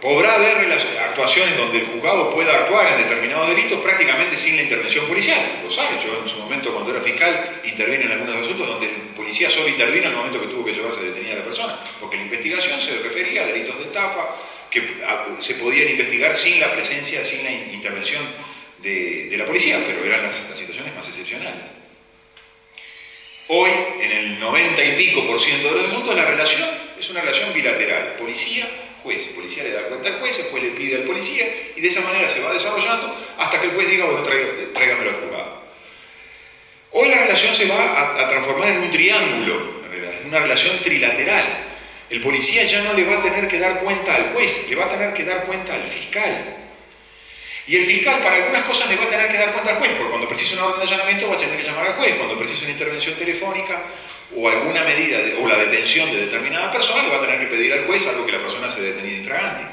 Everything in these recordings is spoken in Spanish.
podrá haber actuaciones donde el juzgado pueda actuar en determinados delitos prácticamente sin la intervención policial. Lo sabes, yo en su momento cuando era fiscal intervine en algunos asuntos donde el policía solo intervino en el momento que tuvo que llevarse detenida a la persona, porque la investigación se refería a delitos de estafa que se podían investigar sin la presencia, sin la intervención de la policía, pero eran las situaciones más excepcionales. Hoy, en el 90 y pico % de los asuntos, la relación es una relación bilateral, policía-juez. El policía le da cuenta al juez, el juez le pide al policía, y de esa manera se va desarrollando hasta que el juez diga, bueno, tráigamelo al juzgado. Hoy la relación se va a transformar en un triángulo, en una relación trilateral. El policía ya no le va a tener que dar cuenta al juez, le va a tener que dar cuenta al fiscal. Y el fiscal para algunas cosas le va a tener que dar cuenta al juez, porque cuando precisa una orden de allanamiento va a tener que llamar al juez, cuando precisa una intervención telefónica o alguna medida o la detención de determinada persona, le va a tener que pedir al juez algo que la persona se detenida infragante.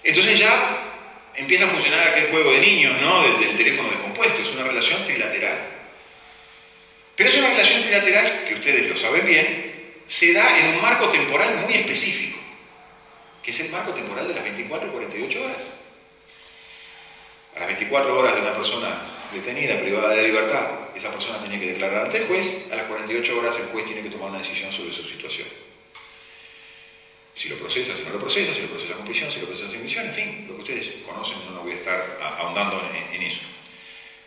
Entonces ya empieza a funcionar aquel juego de niños, ¿no? Del teléfono descompuesto, es una relación trilateral. Pero es una relación trilateral, que ustedes lo saben bien, se da en un marco temporal muy específico, que es el marco temporal de las 24 y 48 horas. A las 24 horas de una persona detenida, privada de la libertad, esa persona tiene que declarar ante el juez, a las 48 horas el juez tiene que tomar una decisión sobre su situación. Si lo procesa, si no lo procesa, si lo procesa con prisión, si lo procesa sin prisión, en fin, lo que ustedes conocen, no voy a estar ahondando en eso.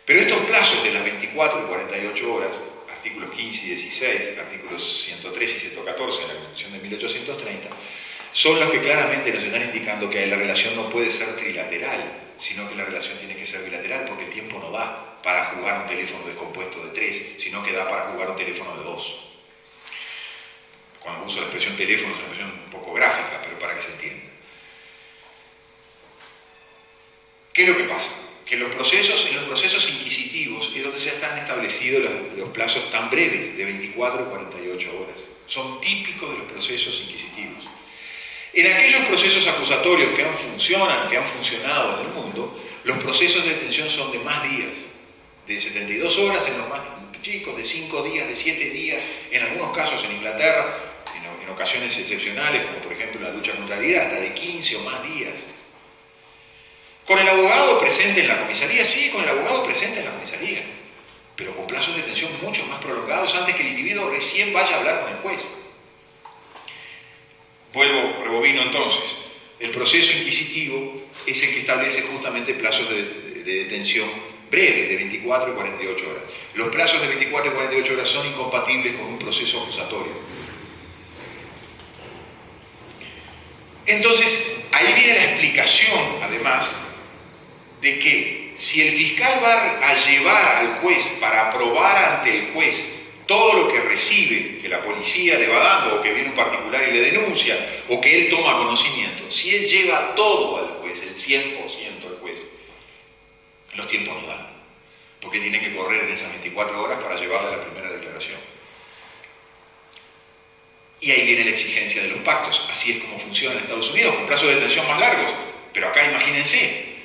Pero estos plazos de las 24 y 48 horas, artículos 15 y 16, artículos 103 y 114 en la Constitución de 1830, son los que claramente nos están indicando que la relación no puede ser trilateral, sino que la relación tiene que ser bilateral, porque el tiempo no da para jugar un teléfono descompuesto de 3, sino que da para jugar un teléfono de 2. Cuando uso la expresión teléfono es una expresión un poco gráfica, pero para que se entienda. ¿Qué es lo que pasa? Que en los procesos inquisitivos es donde se están establecidos los plazos tan breves, de 24 o 48 horas. Son típicos de los procesos inquisitivos. En aquellos procesos acusatorios que han funcionado en el mundo, los procesos de detención son de más días, de 72 horas en los más chicos, de 5 días, de 7 días, en algunos casos en Inglaterra, en ocasiones excepcionales, como por ejemplo en la lucha contra la ira, hasta de 15 o más días. Con el abogado presente en la comisaría, sí, con el abogado presente en la comisaría, pero con plazos de detención mucho más prolongados antes que el individuo recién vaya a hablar con el juez. Rebobino entonces. El proceso inquisitivo es el que establece justamente plazos de detención breves, de 24 y 48 horas. Los plazos de 24 y 48 horas son incompatibles con un proceso acusatorio. Entonces, ahí viene la explicación, además, de que si el fiscal va a llevar al juez para aprobar ante el juez todo lo que recibe, que la policía le va dando, o que viene un particular y le denuncia, o que él toma conocimiento, si él lleva todo al juez, el 100% al juez, los tiempos no dan, porque tiene que correr en esas 24 horas para llevarle a la primera declaración. Y ahí viene la exigencia de los pactos. Así es como funciona en Estados Unidos, con plazos de detención más largos, pero acá imagínense,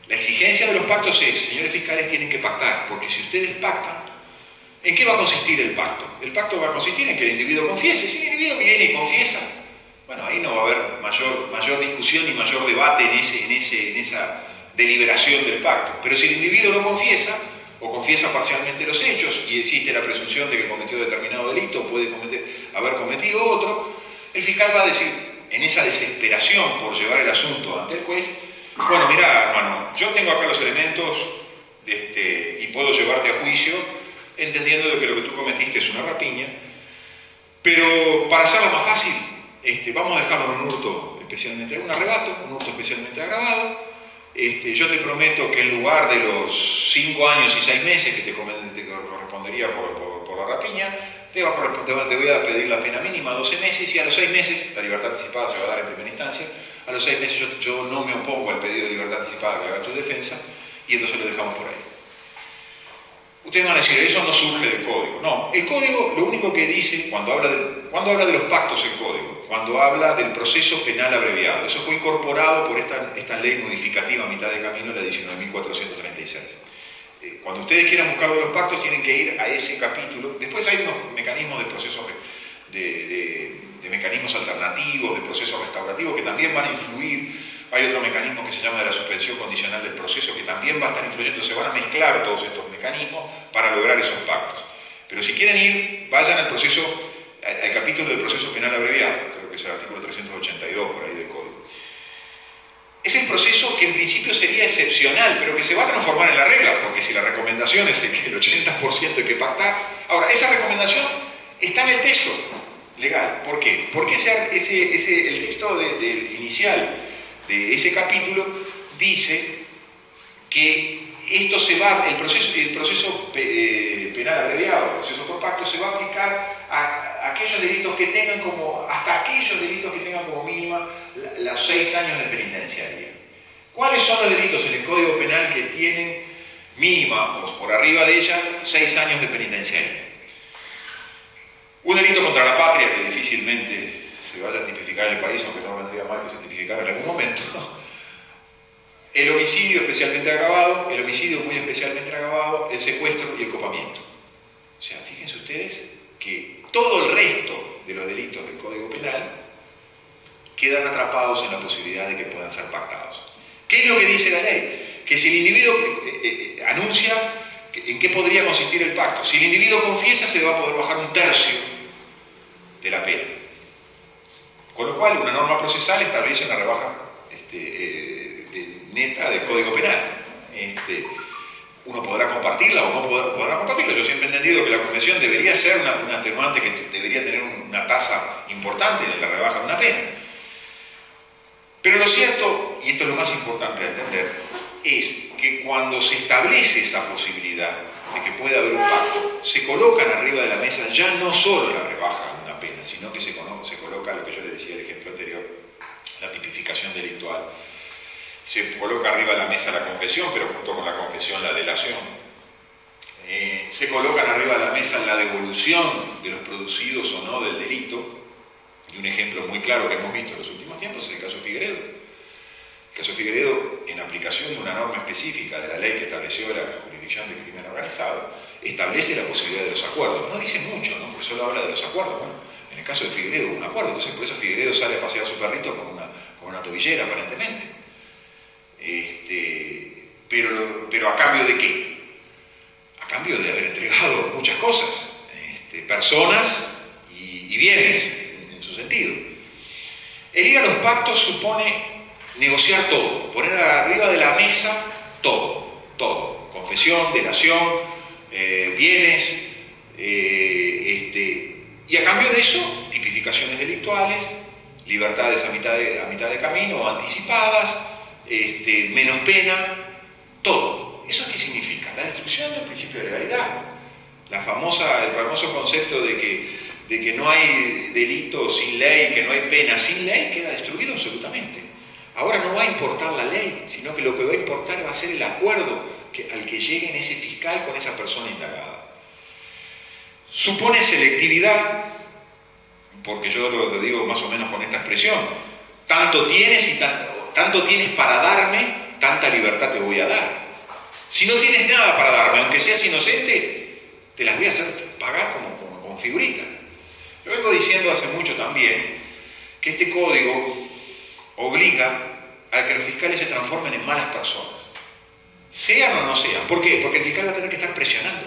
la exigencia de los pactos es, señores fiscales tienen que pactar, porque si ustedes pactan, ¿en qué va a consistir el pacto? El pacto va a consistir en que el individuo confiese. Si el individuo viene y confiesa, bueno, ahí no va a haber mayor discusión ni mayor debate en esa deliberación del pacto. Pero si el individuo no confiesa, o confiesa parcialmente los hechos, y existe la presunción de que cometió determinado delito, o puede haber cometido otro, el fiscal va a decir, en esa desesperación por llevar el asunto ante el juez, bueno, mira, hermano, yo tengo acá los elementos y puedo llevarte a juicio, entendiendo de que lo que tú cometiste es una rapiña, pero para hacerlo más fácil, vamos a dejarlo en un hurto especialmente, un arrebato, un hurto especialmente agravado. Yo te prometo que en lugar de los 5 años y 6 meses que te correspondería por la rapiña, te voy a pedir la pena mínima 12 meses, y a los 6 meses, la libertad anticipada se va a dar en primera instancia, a los 6 meses yo no me opongo al pedido de libertad anticipada que haga tu defensa, y entonces lo dejamos por ahí. Ustedes van a decir, eso no surge del código. No, el código lo único que dice, cuando habla de los pactos el código, cuando habla del proceso penal abreviado, eso fue incorporado por esta ley modificativa a mitad de camino, la 19.436. Cuando ustedes quieran buscar de los pactos tienen que ir a ese capítulo. Después hay unos mecanismos de procesos mecanismos alternativos, de procesos restaurativos que también van a influir. Hay otro mecanismo que se llama de la suspensión condicional del proceso que también va a estar influyendo. Se van a mezclar todos estos mecanismos para lograr esos pactos. Pero si quieren ir, vayan al capítulo del proceso penal abreviado, creo que es el artículo 382 por ahí del Código. Es el proceso que en principio sería excepcional, pero que se va a transformar en la regla, porque si la recomendación es que el 80% hay que pactar, ahora, esa recomendación está en el texto legal. ¿Por qué? Porque el texto inicial de ese capítulo dice que esto el proceso penal abreviado, el proceso por pacto, se va a aplicar a aquellos delitos que tengan hasta aquellos delitos que tengan como mínima los 6 años de penitenciaria. ¿Cuáles son los delitos en el Código Penal que tienen mínima o por arriba de ella 6 años de penitenciaria? Un delito contra la patria que difícilmente se vaya a tipificar en el país, aunque no vendría mal que se tipificara en algún momento, ¿no? El homicidio especialmente agravado, el homicidio muy especialmente agravado, el secuestro y el copamiento. O sea, fíjense ustedes que todo el resto de los delitos del Código Penal quedan atrapados en la posibilidad de que puedan ser pactados. ¿Qué es lo que dice la ley? Que si el individuo anuncia en qué podría consistir el pacto, si el individuo confiesa, se le va a poder bajar 1/3 de la pena. Con lo cual, una norma procesal establece una rebaja neta del Código Penal. Uno podrá compartirla o no podrá compartirla. Yo siempre he entendido que la confesión debería ser una atenuante que debería tener una tasa importante en la rebaja de una pena. Pero lo cierto, y esto es lo más importante de entender, es que cuando se establece esa posibilidad de que pueda haber un pacto, se colocan arriba de la mesa ya no solo la rebaja de una pena, sino que se coloca lo que yo les decía el ejemplo anterior, la tipificación delictual. Se coloca arriba de la mesa la confesión, pero junto con la confesión la delación. Se colocan arriba de la mesa la devolución de los producidos o no del delito. Y un ejemplo muy claro que hemos visto en los últimos tiempos es el caso Figueredo. El caso Figueredo, en aplicación de una norma específica de la ley que estableció la jurisdicción de crimen organizado, establece la posibilidad de los acuerdos. No dice mucho, ¿no? Porque solo habla de los acuerdos. Bueno, en el caso de Figueredo hubo un acuerdo, entonces por eso Figueredo sale a pasear a su perrito con una tobillera, aparentemente. Pero ¿a cambio de qué? A cambio de haber entregado muchas cosas, personas y bienes, en su sentido. El ir a los pactos supone negociar todo, poner arriba de la mesa todo. Confesión, delación, bienes, y a cambio de eso, tipificaciones delictuales, libertades a mitad de camino o anticipadas, menos pena, todo. ¿Eso qué significa? La destrucción del principio de legalidad. El famoso concepto de que no hay delito sin ley, que no hay pena sin ley, queda destruido absolutamente. Ahora no va a importar la ley, sino que lo que va a importar va a ser el acuerdo al que llegue ese fiscal con esa persona indagada. Supone selectividad, porque yo lo digo más o menos con esta expresión, tanto tienes para darme, tanta libertad te voy a dar. Si no tienes nada para darme, aunque seas inocente, te las voy a hacer pagar como figurita. Lo vengo diciendo hace mucho también, que este código obliga a que los fiscales se transformen en malas personas, sean o no sean. ¿Por qué? Porque el fiscal va a tener que estar presionando.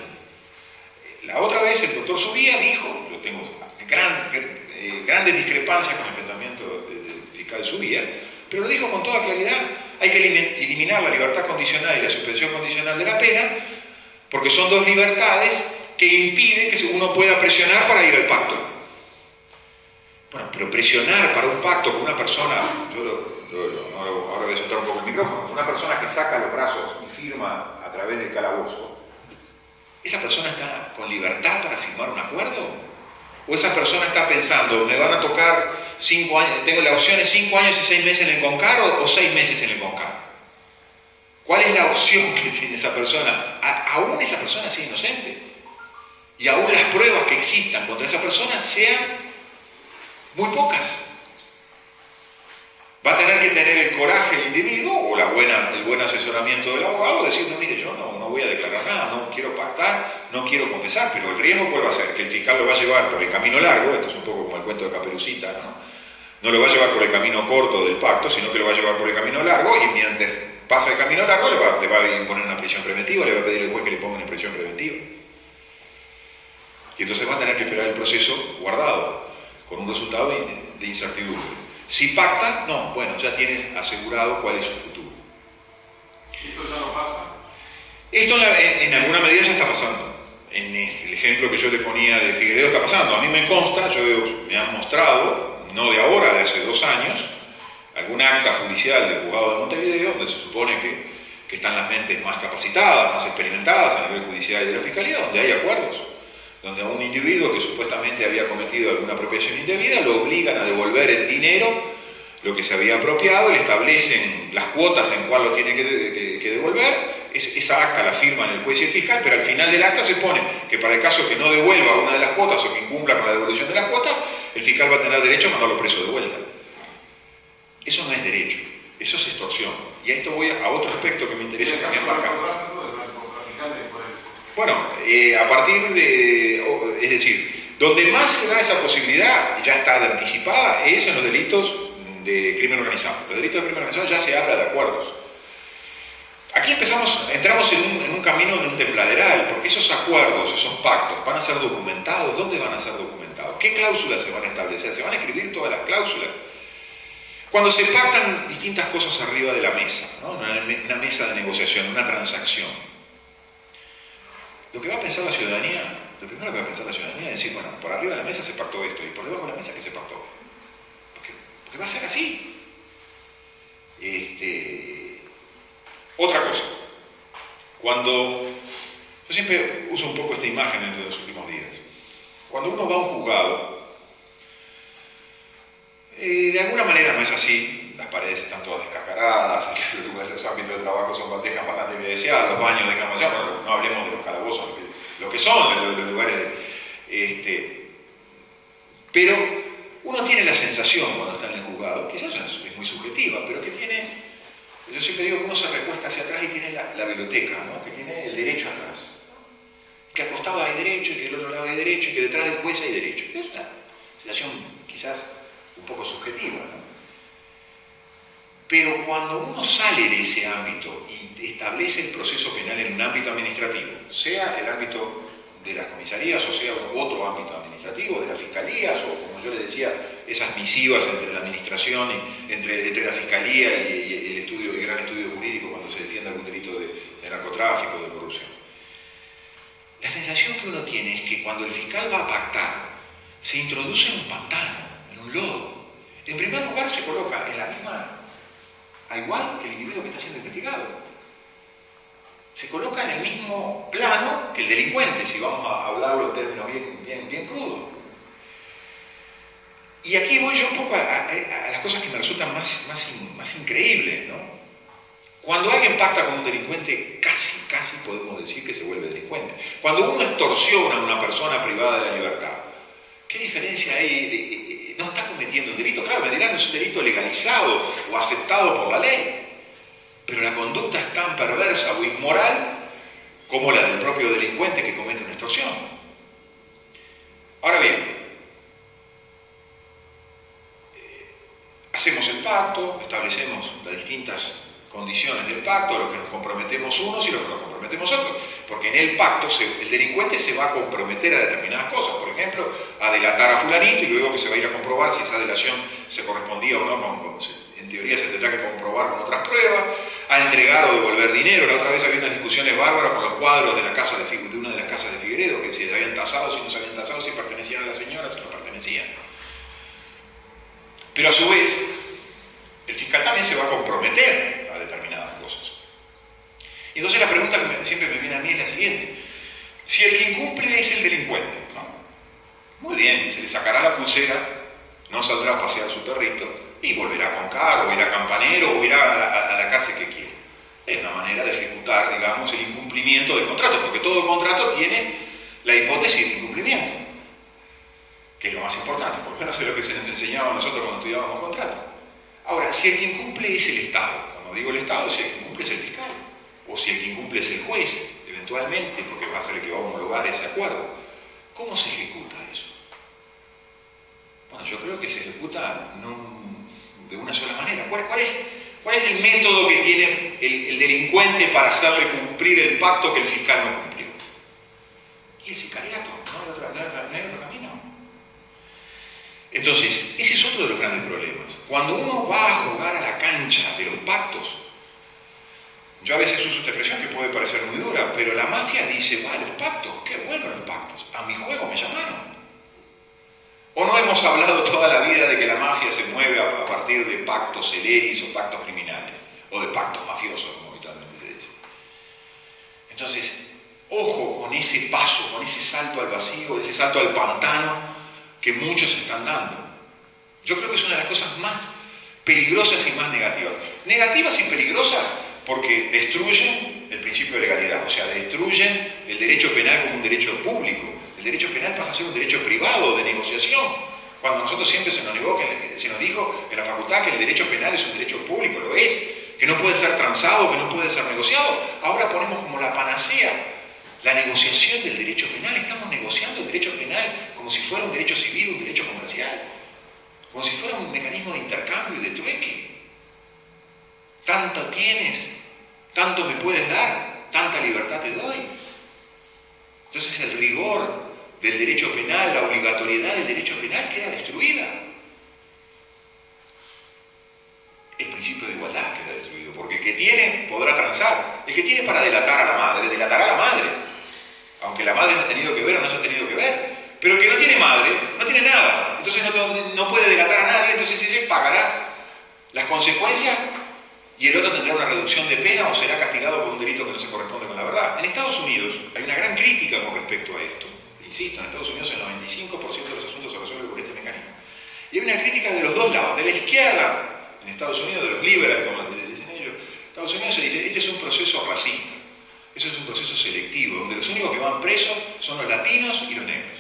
La otra vez el doctor Subía dijo, yo tengo grandes discrepancias con el pensamiento del fiscal Subía, pero lo dijo con toda claridad: hay que eliminar la libertad condicional y la suspensión condicional de la pena, porque son dos libertades que impiden que uno pueda presionar para ir al pacto. Bueno, pero presionar para un pacto con una persona, ahora voy a soltar un poco el micrófono, una persona que saca los brazos y firma a través del calabozo, ¿esa persona está con libertad para firmar un acuerdo? ¿O esa persona está pensando, me van a tocar 5 años, tengo la opción de 5 años y 6 meses en el CONCAR o 6 meses en el CONCAR? ¿Cuál es la opción que tiene esa persona? Aún esa persona sea inocente. Y aún las pruebas que existan contra esa persona sean muy pocas. Va a tener que tener el coraje el individuo o el buen asesoramiento del abogado, decir, no, mire, yo no voy a declarar nada, no quiero pactar, no quiero confesar, pero el riesgo ¿cuál va a ser? Que el fiscal lo va a llevar por el camino largo, esto es un poco como el cuento de Caperucita, ¿no? No lo va a llevar por el camino corto del pacto, sino que lo va a llevar por el camino largo y mientras pasa el camino largo le va a imponer una prisión preventiva, le va a pedir al juez que le ponga una prisión preventiva. Y entonces va a tener que esperar el proceso guardado, con un resultado de incertidumbre. Si pacta, no, bueno, ya tiene asegurado cuál es su futuro. ¿Esto ya no pasa? Esto en alguna medida ya está pasando. En el ejemplo que yo le ponía de Figueredo está pasando. A mí me consta, me han mostrado, no de ahora, de hace 2 años, algún acta judicial del juzgado de Montevideo, donde se supone que están las mentes más capacitadas, más experimentadas a nivel judicial y de la fiscalía, donde hay acuerdos, donde a un individuo que supuestamente había cometido alguna apropiación indebida lo obligan a devolver en dinero lo que se había apropiado, le establecen las cuotas en cuál lo tiene que devolver. Esa acta la firman el juez y el fiscal, pero al final del acta se pone que para el caso que no devuelva una de las cuotas o que incumpla con la devolución de las cuotas, el fiscal va a tener derecho a mandarlo preso de vuelta. Eso no es derecho, eso es extorsión. Y a esto voy a otro aspecto que me interesa también marcar. Bueno, a partir de, es decir, donde más se da esa posibilidad, ya está anticipada, es en los delitos de crimen organizado. Los delitos de crimen organizado ya se habla de acuerdos. Aquí entramos en un camino, en un templaderal, porque esos acuerdos, esos pactos, van a ser documentados. ¿Dónde van a ser documentados? ¿Qué cláusulas se van a establecer? ¿Se van a escribir todas las cláusulas? Cuando se pactan distintas cosas arriba de la mesa, ¿no? Una mesa de negociación, una transacción, lo que va a pensar la ciudadanía, lo primero que va a pensar la ciudadanía es decir, bueno, por arriba de la mesa se pactó esto, y por debajo de la mesa ¿qué se pactó? Porque va a ser así. Otra cosa, yo siempre uso un poco esta imagen en los últimos días. Cuando uno va a un juzgado, de alguna manera no es así, las paredes están todas descascaradas, los ámbitos de trabajo dejan bastante que desear, los baños dejan demasiado, bueno, no hablemos de los calabozos, lo que son los lugares pero uno tiene la sensación cuando está en el juzgado, quizás es muy subjetiva, pero que tiene. Yo siempre digo que uno se recuesta hacia atrás y tiene la biblioteca, ¿no? Que tiene el derecho atrás. Que al costado hay derecho y que del otro lado hay derecho y que detrás del juez hay derecho. Es una situación quizás un poco subjetiva, ¿no? Pero cuando uno sale de ese ámbito y establece el proceso penal en un ámbito administrativo, sea el ámbito de las comisarías o sea otro ámbito administrativo, de las fiscalías o como yo les decía, esas misivas entre la administración, entre la fiscalía y el gran estudio jurídico cuando se defiende algún delito de narcotráfico, de corrupción. La sensación que uno tiene es que cuando el fiscal va a pactar, se introduce en un pantano, en un lodo. En primer lugar se coloca en la misma, a igual que el individuo que está siendo investigado. Se coloca en el mismo plano que el delincuente, si vamos a hablarlo en términos bien crudos. Y aquí voy yo un poco a las cosas que me resultan más increíbles, ¿no? Cuando alguien pacta con un delincuente, casi podemos decir que se vuelve delincuente. Cuando uno extorsiona a una persona privada de la libertad, ¿qué diferencia hay? No está cometiendo un delito. Claro, me dirán, es un delito legalizado o aceptado por la ley. Pero la conducta es tan perversa o inmoral como la del propio delincuente que comete una extorsión. Ahora bien, hacemos el pacto, establecemos las distintas condiciones del pacto, a lo que nos comprometemos unos y a lo que nos comprometemos otros, porque en el pacto el delincuente se va a comprometer a determinadas cosas, por ejemplo, a delatar a fulanito y luego que se va a ir a comprobar si esa delación se correspondía o no, en teoría se tendrá que comprobar con otras pruebas, a entregar o devolver dinero. La otra vez había unas discusiones bárbaras con los cuadros de una de las casas de Figueredo, que si se habían tasado, si no se habían tasado, si pertenecían a la señora, si no pertenecían. Pero a su vez, el fiscal también se va a comprometer a determinadas cosas. Y entonces la pregunta que siempre me viene a mí es la siguiente. Si el que incumple es el delincuente, ¿no? Muy bien, se le sacará la pulsera, no saldrá a pasear su perrito y volverá a Concar, o irá a Campanero, o irá a la cárcel que quiera. Es una manera de ejecutar, digamos, el incumplimiento del contrato, porque todo contrato tiene la hipótesis de incumplimiento, que es lo más importante, porque no sé lo que se nos enseñaba a nosotros cuando estudiábamos contrato. Ahora, si el que incumple es el Estado, cuando digo el Estado, si el que incumple es el fiscal, o si el que incumple es el juez, eventualmente, porque va a ser el que va a homologar ese acuerdo. ¿Cómo se ejecuta eso? Bueno, yo creo que se ejecuta no de una sola manera. ¿Cuál es el método que tiene el delincuente para hacerle cumplir el pacto que el fiscal no cumplió? Y el sicariato, no hay otro camino. Entonces, ese es otro de los grandes problemas. Cuando uno va a jugar a la cancha de los pactos, yo a veces uso esta expresión que puede parecer muy dura, pero la mafia dice, los pactos, qué bueno los pactos, a mi juego me llamaron. ¿O no hemos hablado toda la vida de que la mafia se mueve a partir de pactos celeris o pactos criminales? O de pactos mafiosos, como habitualmente se dice. Entonces, ojo con ese paso, con ese salto al vacío, ese salto al pantano que muchos están dando. Yo creo que es una de las cosas más peligrosas y más negativas. Negativas y peligrosas porque destruyen el principio de legalidad, o sea, destruyen el derecho penal como un derecho público. El derecho penal pasa a ser un derecho privado de negociación. Cuando a nosotros siempre se nos dijo en la facultad que el derecho penal es un derecho público, lo es, que no puede ser transado, que no puede ser negociado. Ahora ponemos como la panacea la negociación del derecho penal. Estamos negociando el derecho penal como si fuera un derecho civil, un derecho comercial, como si fuera un mecanismo de intercambio y de trueque. Tanto tienes, tanto me puedes dar, tanta libertad te doy. Entonces el rigor del derecho penal, la obligatoriedad del derecho penal queda destruida. El principio de igualdad queda destruido, porque el que tiene podrá transar. El que tiene para delatar a la madre, delatará a la madre, aunque la madre no ha tenido que ver o no se ha tenido que ver. Pero el que no tiene madre, no tiene nada, entonces no puede delatar a nadie, entonces ese pagará las consecuencias y el otro tendrá una reducción de pena o será castigado por un delito que no se corresponde con la verdad. En Estados Unidos hay una gran crítica con respecto a esto. Insisto, en Estados Unidos el 95% de los asuntos se resuelven por este mecanismo. Y hay una crítica de los dos lados, de la izquierda, en Estados Unidos, de los liberales, como le dicen ellos. En Estados Unidos se dice, este es un proceso racista, eso es un proceso selectivo, donde los únicos que van presos son los latinos y los negros.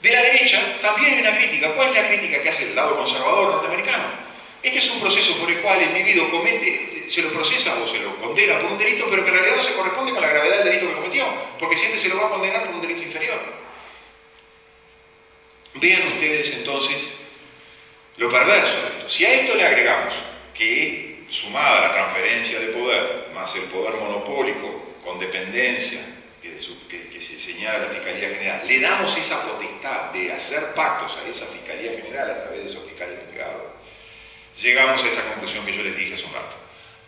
De la derecha también hay una crítica. ¿Cuál es la crítica que hace el lado conservador norteamericano? Este es un proceso por el cual el individuo se lo procesa o se lo condena por un delito, pero que en realidad no se corresponde con la gravedad del delito que cometió, porque siempre se lo va a condenar por un delito inferior. Vean ustedes entonces lo perverso de esto. Si a esto le agregamos que, sumada a la transferencia de poder, más el poder monopólico con dependencia que se señala la Fiscalía General, le damos esa potestad de hacer pactos a esa Fiscalía General a través de esos fiscales delegados, llegamos a esa conclusión que yo les dije hace un rato.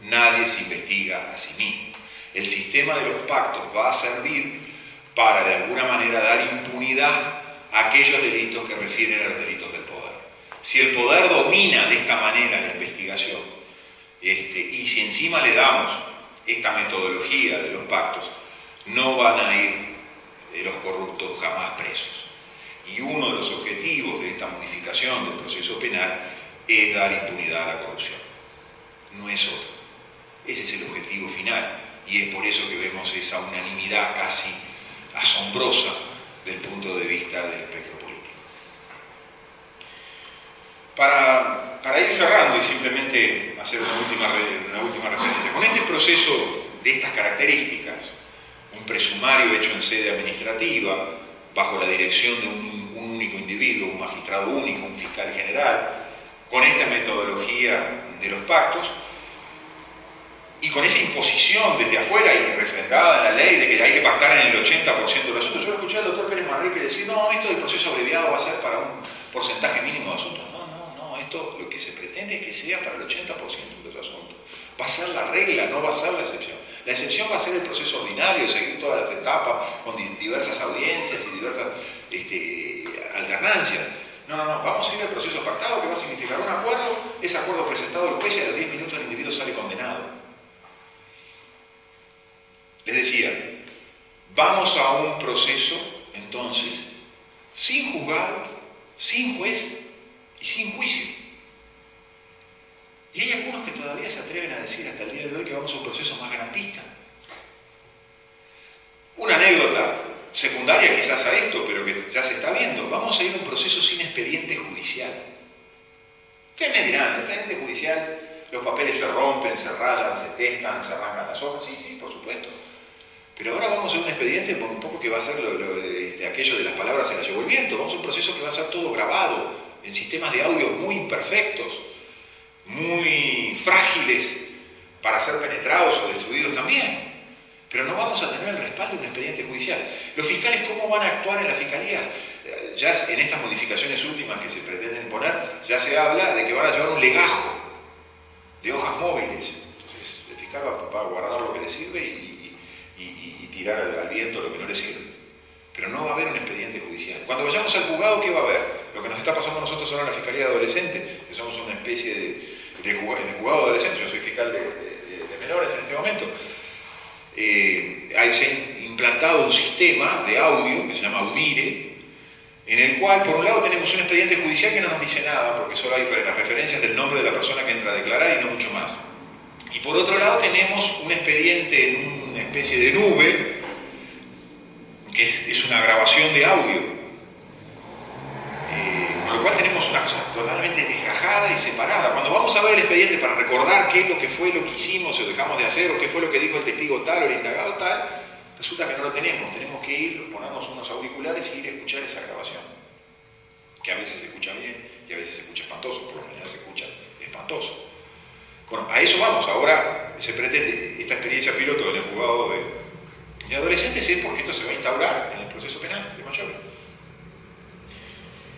Nadie se investiga a sí mismo. El sistema de los pactos va a servir para de alguna manera dar impunidad a aquellos delitos que refieren a los delitos del poder. Si el poder domina de esta manera la investigación, y si encima le damos esta metodología de los pactos, no van a ir los corruptos jamás presos. Y uno de los objetivos de esta modificación del proceso penal es dar impunidad a la corrupción. No es otro. Ese es el objetivo final. Y es por eso que vemos esa unanimidad casi asombrosa del punto de vista del espectro político. Para ir cerrando y simplemente hacer una última referencia, con este proceso de estas características, un presumario hecho en sede administrativa, bajo la dirección de un único individuo, un magistrado único, un fiscal general, con esta metodología de los pactos, y con esa imposición desde afuera y refrendada en la ley de que hay que pactar en el 80% de los asuntos. Yo escuché al doctor Pérez Manrique decir, no, esto del proceso abreviado va a ser para un porcentaje mínimo de asuntos. No, esto lo que se pretende es que sea para el 80% de los asuntos. Va a ser la regla, no va a ser la excepción. La excepción va a ser el proceso ordinario, seguir todas las etapas con diversas audiencias y diversas alternancias. No, vamos a ir al proceso pactado, que va a significar un acuerdo, ese acuerdo presentado al juez y a los 10 minutos el individuo sale condenado. Les decía, vamos a un proceso, entonces, sin juzgado, sin juez y sin juicio. Y hay algunos que todavía se atreven a decir hasta el día de hoy que vamos a un proceso más garantista. Una anécdota secundaria quizás a esto, pero que ya se está viendo, vamos a ir a un proceso sin expediente judicial. ¿Qué me dirán? El expediente judicial, los papeles se rompen, se rayan, se testan, se arrancan las hojas, sí, por supuesto. Pero ahora vamos a un expediente por un poco que va a ser aquello de las palabras se las llevó el viento. Vamos a un proceso que va a ser todo grabado en sistemas de audio muy imperfectos, muy frágiles para ser penetrados o destruidos también. Pero no vamos a tener el respaldo de un expediente judicial. Los fiscales, ¿cómo van a actuar en las fiscalías? Ya en estas modificaciones últimas que se pretenden poner, ya se habla de que van a llevar un legajo de hojas móviles. Entonces, el fiscal va a guardar lo que le sirve y tirar al viento lo que no le sirve. Pero no va a haber un expediente judicial. Cuando vayamos al juzgado, ¿qué va a haber? Lo que nos está pasando a nosotros ahora en la Fiscalía de Adolescentes, que somos una especie de juzgado de adolescentes. Yo soy fiscal de menores en este momento. Se ha implantado un sistema de audio que se llama Audire, en el cual, por un lado, tenemos un expediente judicial que no nos dice nada, porque solo hay las referencias del nombre de la persona que entra a declarar y no mucho más. Y por otro lado, tenemos un expediente en una especie de nube, que es una grabación de audio, con lo cual tenemos una cosa totalmente desgajada y separada. Cuando vamos a ver el expediente para recordar qué es lo que fue lo que hicimos o dejamos de hacer, o qué fue lo que dijo el testigo tal o el indagado tal, resulta que no lo tenemos. Tenemos que ir, ponernos unos auriculares y ir a escuchar esa grabación, que a veces se escucha bien y a veces se escucha espantoso, por lo general se escucha espantoso. Bueno, a eso vamos. Ahora se pretende esta experiencia piloto del juzgado de adolescentes es porque esto se va a instaurar en el proceso penal de mayores.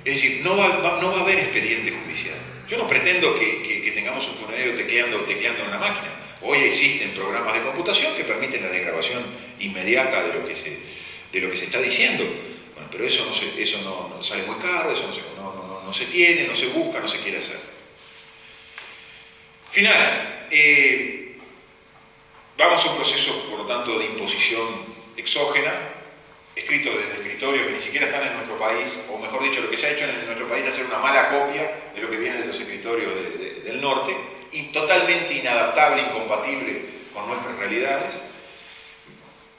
Es decir, no va a haber expediente judicial. Yo no pretendo que tengamos un funcionario tecleando en una máquina. Hoy existen programas de computación que permiten la desgrabación inmediata de lo que se está diciendo. Bueno, pero eso no sale muy caro, eso no se tiene, no se busca, no se quiere hacer. Final. Vamos a un proceso, por lo tanto, de imposición exógena, escrito desde escritorios que ni siquiera están en nuestro país, o mejor dicho, lo que se ha hecho en nuestro país es hacer una mala copia de lo que viene de los escritorios del norte, y totalmente inadaptable, incompatible con nuestras realidades.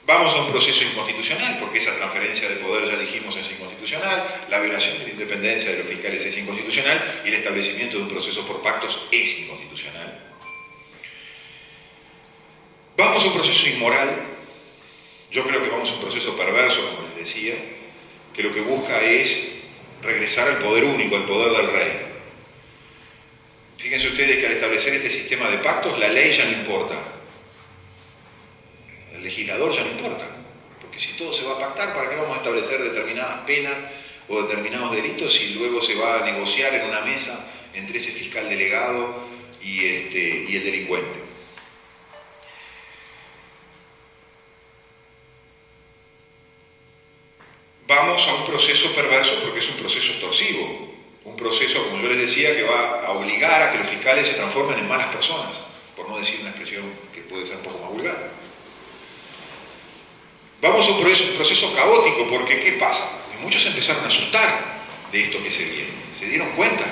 Vamos a un proceso inconstitucional, porque esa transferencia de poder, ya dijimos, es inconstitucional, la violación de la independencia de los fiscales es inconstitucional, y el establecimiento de un proceso por pactos es inconstitucional. Vamos a un proceso inmoral. Yo creo que vamos a un proceso perverso, como les decía, que lo que busca es regresar al poder único, al poder del rey. Fíjense ustedes que al establecer este sistema de pactos, la ley ya no importa. El legislador ya no importa. Porque si todo se va a pactar, ¿para qué vamos a establecer determinadas penas o determinados delitos si luego se va a negociar en una mesa entre ese fiscal delegado y el delincuente? Vamos a un proceso perverso porque es un proceso extorsivo, un proceso, como yo les decía, que va a obligar a que los fiscales se transformen en malas personas, por no decir una expresión que puede ser un poco más vulgar. Vamos a un proceso caótico porque ¿qué pasa? Porque muchos empezaron a asustar de esto que se viene, se dieron cuenta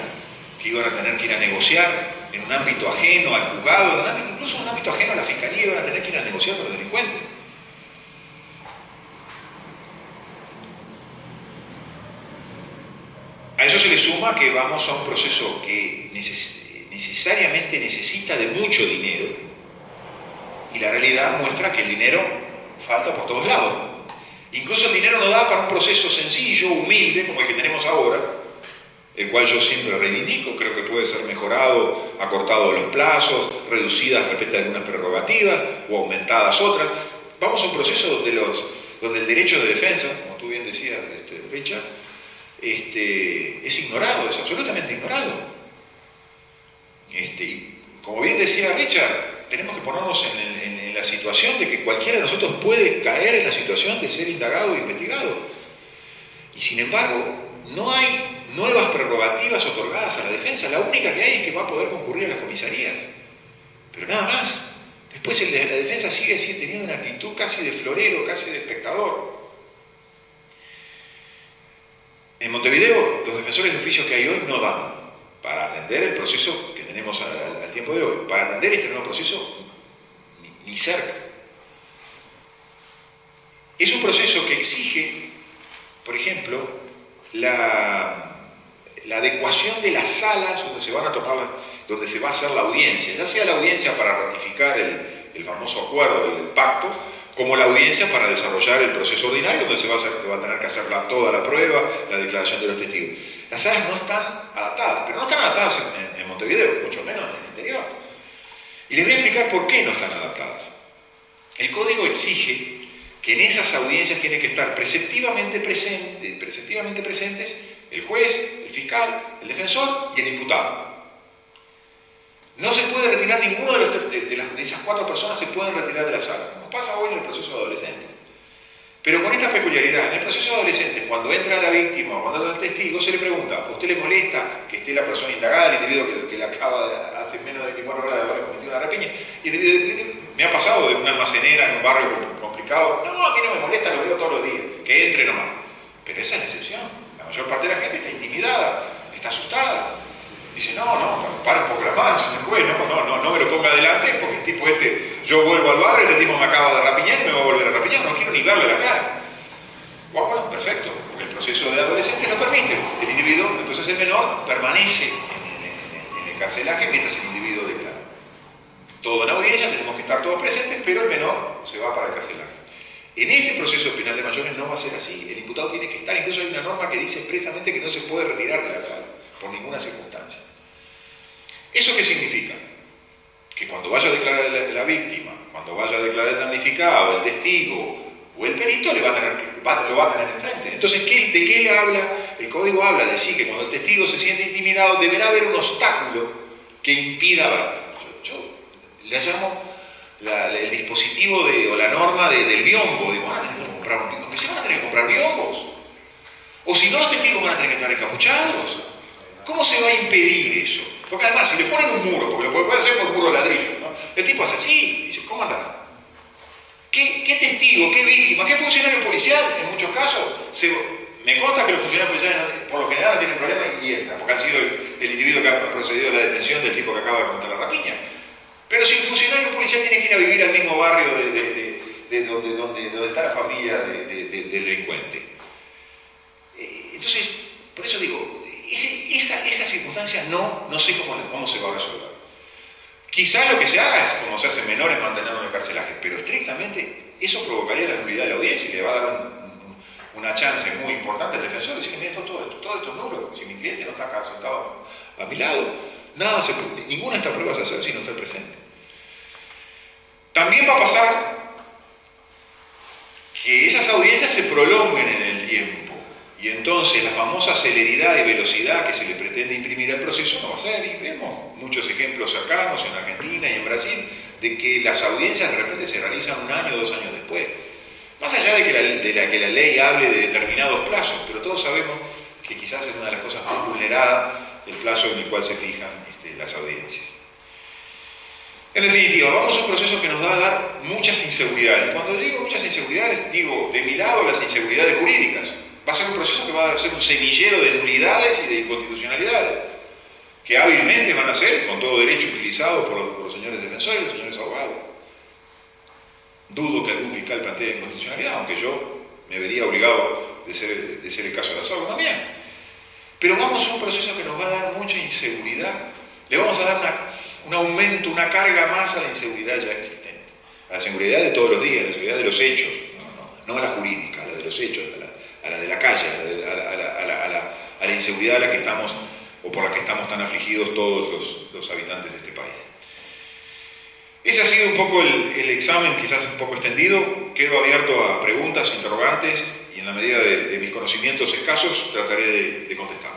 que iban a tener que ir a negociar en un ámbito ajeno al juzgado, incluso en un ámbito ajeno a la fiscalía, iban a tener que ir a negociar con los delincuentes. A eso se le suma que vamos a un proceso que necesariamente necesita de mucho dinero, y la realidad muestra que el dinero falta por todos lados. Incluso el dinero no da para un proceso sencillo, humilde, como el que tenemos ahora, el cual yo siempre reivindico. Creo que puede ser mejorado, acortado los plazos, reducidas respecto a algunas prerrogativas o aumentadas otras. Vamos a un proceso donde el derecho de defensa, como tú bien decías, Richard, es ignorado, es absolutamente ignorado. Y como bien decía Richard, tenemos que ponernos en la situación de que cualquiera de nosotros puede caer en la situación de ser indagado e investigado. Y sin embargo, no hay nuevas prerrogativas otorgadas a la defensa. La única que hay es que va a poder concurrir a las comisarías. Pero nada más. Después la defensa sigue teniendo una actitud casi de florero, casi de espectador. En Montevideo, los defensores de oficio que hay hoy no dan para atender el proceso que tenemos al tiempo de hoy. Para atender este nuevo proceso, ni cerca. Es un proceso que exige, por ejemplo, la adecuación de las salas donde se va a hacer la audiencia, ya sea la audiencia para ratificar el famoso acuerdo, el pacto, como la audiencia para desarrollar el proceso ordinario, donde se va a tener que hacer toda la prueba, la declaración de los testigos. Las salas no están adaptadas, pero no están adaptadas en Montevideo, mucho menos en el interior. Y les voy a explicar por qué no están adaptadas. El código exige que en esas audiencias tienen que estar preceptivamente presentes el juez, el fiscal, el defensor y el imputado. No se puede retirar ninguno de esas 4 personas, se pueden retirar de la sala, como pasa hoy en el proceso de adolescentes. Pero con esta peculiaridad, en el proceso de adolescentes, cuando entra la víctima o cuando entra el testigo, se le pregunta: ¿a usted le molesta que esté la persona indagada, el individuo que le acaba de, hace menos de 24 horas de haber cometido una rapiña? Y el individuo, me ha pasado de una almacenera en un barrio complicado: no, a mí no me molesta, lo veo todos los días, que entre nomás. Pero esa es la excepción. La mayor parte de la gente está intimidada, está asustada. Dice: no, para un poco la mano, señor juez, no me lo ponga adelante, porque el tipo yo vuelvo al barrio, este tipo me acaba de rapiñar y me va a volver a rapiñar, no quiero ni verle la cara. Bueno, perfecto, porque el proceso de adolescente lo permite. El individuo, entonces el menor, permanece en el carcelaje mientras el individuo declara. Todo en audiencia, tenemos que estar todos presentes, pero el menor se va para el carcelaje. En este proceso penal de mayores no va a ser así. El imputado tiene que estar, incluso hay una norma que dice expresamente que no se puede retirar de la sala por ninguna circunstancia. ¿Eso qué significa? Que cuando vaya a declarar la víctima, cuando vaya a declarar el damnificado, el testigo o el perito, lo va a tener enfrente. Entonces, ¿de qué le habla? El código habla de sí, que cuando el testigo se siente intimidado, deberá haber un obstáculo que impida ver. Yo le llamo el dispositivo o la norma del biombo. Digo, van a tener que comprar un biombo, que se van a tener que comprar biombos. O si no, los testigos van a tener que estar encapuchados. ¿Cómo se va a impedir eso? Porque además, si le ponen un muro, porque lo pueden hacer por muro de ladrillo, ¿no? El tipo hace así, y dice: ¿cómo anda? ¿Qué testigo, qué víctima, qué funcionario policial? En muchos casos, me consta que los funcionarios policiales por lo general no tienen problemas y entran, porque han sido el individuo que ha procedido a la detención del tipo que acaba de cometer la rapiña. Pero si el funcionario policial tiene que ir a vivir al mismo barrio de donde está la familia del delincuente. Entonces, por eso digo, esa circunstancia no sé cómo se va a resolver. Quizás lo que se haga es, como se hace en menores, mantenerlo en el carcelaje, pero estrictamente eso provocaría la nulidad de la audiencia y le va a dar una chance muy importante al defensor de decir: mira, todo esto es nulo, si mi cliente no está acá sentado a mi lado, ninguna de estas pruebas se hace si no está presente. También va a pasar que esas audiencias se prolonguen en el tiempo. Y entonces la famosa celeridad y velocidad que se le pretende imprimir al proceso no va a ser. Y vemos muchos ejemplos cercanos en Argentina y en Brasil de que las audiencias de repente se realizan 1 año o 2 años después. Más allá de que la ley hable de determinados plazos, pero todos sabemos que quizás es una de las cosas más vulneradas el plazo en el cual se fijan las audiencias. En definitiva, vamos a un proceso que nos va a dar muchas inseguridades. Cuando digo muchas inseguridades, digo de mi lado las inseguridades jurídicas. Va a ser un proceso que va a ser un semillero de nulidades y de inconstitucionalidades, que hábilmente van a ser, con todo derecho, utilizados por los señores defensores, los señores abogados. Dudo que algún fiscal plantee inconstitucionalidad, aunque yo me vería obligado de ser el caso de Azogue también. Pero vamos a un proceso que nos va a dar mucha inseguridad. Le vamos a dar un aumento, una carga más a la inseguridad ya existente. A la seguridad de todos los días, a la seguridad de los hechos, no a la jurídica, a la de los hechos, a la de la calle, a la inseguridad a la que estamos, o por la que estamos tan afligidos todos los habitantes de este país. Ese ha sido un poco el examen, quizás un poco extendido. Quedo abierto a preguntas, interrogantes, y en la medida de mis conocimientos escasos trataré de contestar.